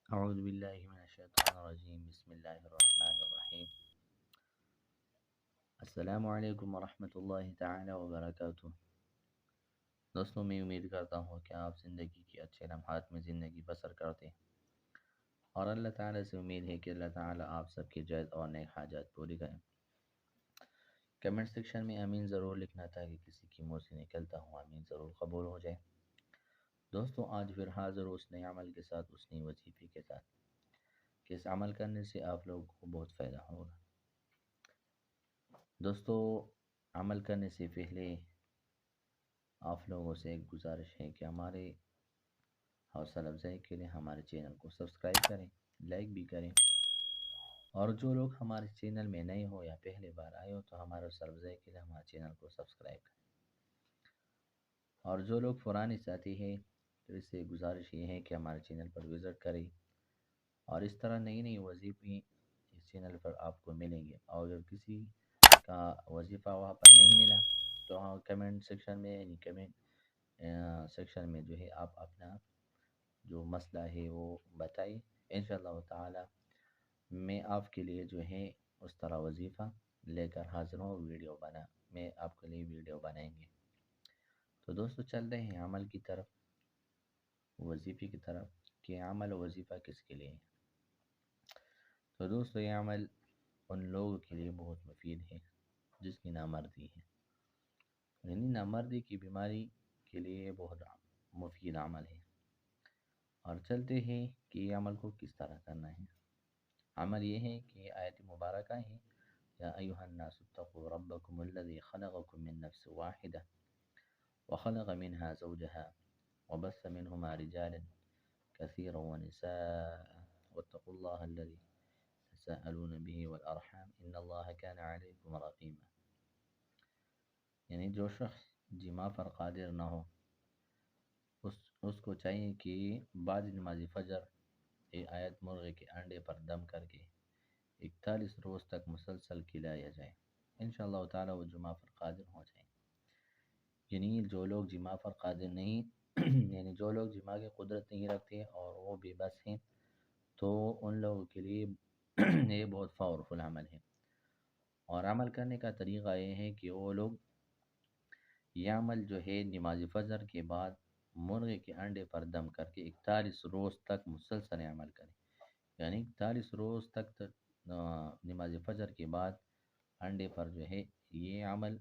اعوذ باللہ من الشیطان الرجیم بسم اللہ الرحمن الرحیم السلام علیکم ورحمۃ اللہ تعالی وبرکاتہ۔ دوستوں، میں امید کرتا ہوں کہ آپ زندگی کے اچھے لمحات میں زندگی بسر کرتے ہیں، اور اللہ تعالیٰ سے امید ہے کہ اللہ تعالیٰ آپ سب کی جائز اور نیک حاجات پوری کریں۔ کمنٹ سیکشن میں آمین ضرور لکھنا تاکہ کسی کی منہ سے نکلتا ہوں آمین ضرور قبول ہو جائے۔ دوستوں، آج پھر حاضر ہوں اس نئے عمل کے ساتھ، اس نئی وظیفے کے ساتھ کہ اس عمل کرنے سے آپ لوگوں کو بہت فائدہ ہوگا۔ دوستو، عمل کرنے سے پہلے آپ لوگوں سے ایک گزارش ہے کہ ہمارے حوصلہ افزائی کے لیے ہمارے چینل کو سبسکرائب کریں، لائک بھی کریں، اور جو لوگ ہمارے چینل میں نئے ہو یا پہلے بار آئے ہو تو ہمارے حوصلہ افزائی کے لیے ہمارے چینل کو سبسکرائب کریں، اور جو لوگ پرانے ساتھی ہیں تو اس سے گزارش یہ ہے کہ ہمارے چینل پر وزٹ کریں، اور اس طرح نئی نئی وظیفے اس چینل پر آپ کو ملیں گے۔ اور اگر کسی کا وظیفہ وہاں پر نہیں ملا تو کمنٹ سیکشن میں سیکشن میں جو ہے آپ اپنا جو مسئلہ ہے وہ بتائیں، انشاءاللہ تعالی میں آپ کے لیے جو ہے اس طرح وظیفہ لے کر حاضر ہوں، میں آپ کے لیے ویڈیو بنائیں گے۔ تو دوستو، چلتے ہیں عمل کی طرف، وظیفے کی طرف، کہ عمل و وظیفہ کس کے لیے ہے۔ تو دوستو، یہ عمل ان لوگوں کے لیے بہت مفید ہے جس کی نامردی ہے، یعنی نامردی کی بیماری کے لیے یہ بہت مفید عمل ہے۔ اور چلتے ہیں کہ یہ عمل کو کس طرح کرنا ہے۔ عمل یہ ہے کہ آیت مبارکہ ہے، یا ایہا الناس اتقوا ربکم الذی خلقکم من نفس واحدہ وخلق منها زوجها وبث منهما رجالا كثيرا ونساء واتقوا الله الذي تساءلون به والأرحام إن الله كان عليكم رقيبا۔ یعنی جو شخص جماع پر قادر نہ ہو اس کو چاہیے کہ بعد نماز فجر ایک آیت مرغے کے انڈے پر دم کر کے 41 روز تک مسلسل کھلایا جائے، انشاءاللہ تعالی وہ جمعہ پر قادر ہو جائیں۔ یعنی جو لوگ جمعہ پر قادر نہیں یعنی جو لوگ جمعہ کی قدرت نہیں رکھتے اور وہ بے بس ہیں، تو ان لوگوں کے لیے یہ بہت پاورفل عمل ہے۔ اور عمل کرنے کا طریقہ یہ ہے کہ وہ لوگ یہ عمل جو ہے نماز فجر کے بعد مرغے کے انڈے پر دم کر کے 41 روز تک مسلسل عمل کریں، یعنی 41 روز تک نماز فجر کے بعد انڈے پر جو ہے یہ عمل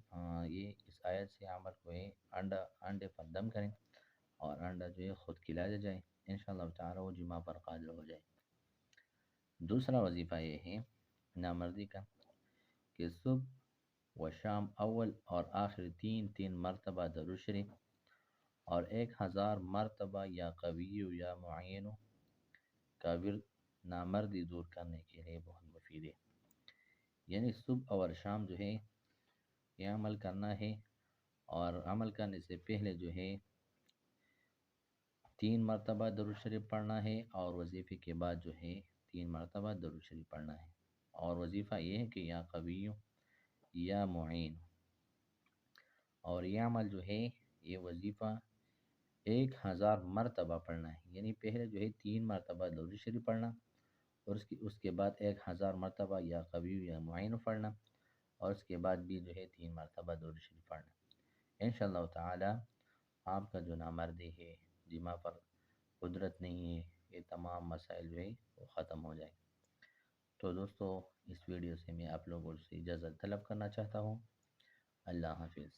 یہ اس آیت سے عمل کو ہے انڈے پر دم کریں، اور انڈا جو ہے خود کھلایا جائے، انشاءاللہ تعالی وہ جمعہ پر قادر ہو جائے۔ دوسرا وظیفہ یہ ہے نامردی کا کہ صبح و شام اول اور آخر تین مرتبہ درود شریف اور 1000 مرتبہ یا قوی یا معین کا ورد نامردی دور کرنے کے لیے بہت مفید ہے۔ یعنی صبح اور شام جو ہے یہ عمل کرنا ہے، اور عمل کرنے سے پہلے جو ہے 3 مرتبہ درود شریف پڑھنا ہے، اور وظیفے کے بعد جو ہے 3 مرتبہ درود شریف پڑھنا ہے۔ اور وظیفہ یہ ہے کہ یا قوی یا معین، اور یہ عمل جو ہے یہ وظیفہ 1000 مرتبہ پڑھنا ہے، یعنی پہلے جو ہے 3 مرتبہ درود شریف پڑھنا، اور اس کے بعد 1000 مرتبہ یا قوی یا معین پڑھنا، اور اس کے بعد بھی جو ہے 3 مرتبہ درود شریف پڑھنا۔ انشاءاللہ تعالی آپ کا جو نامردی ہے، جمعہ پر قدرت نہیں ہے، یہ تمام مسائل جو ہے وہ ختم ہو جائے۔ تو دوستو، اس ویڈیو سے میں آپ لوگوں سے اجازت طلب کرنا چاہتا ہوں۔ اللہ حافظ۔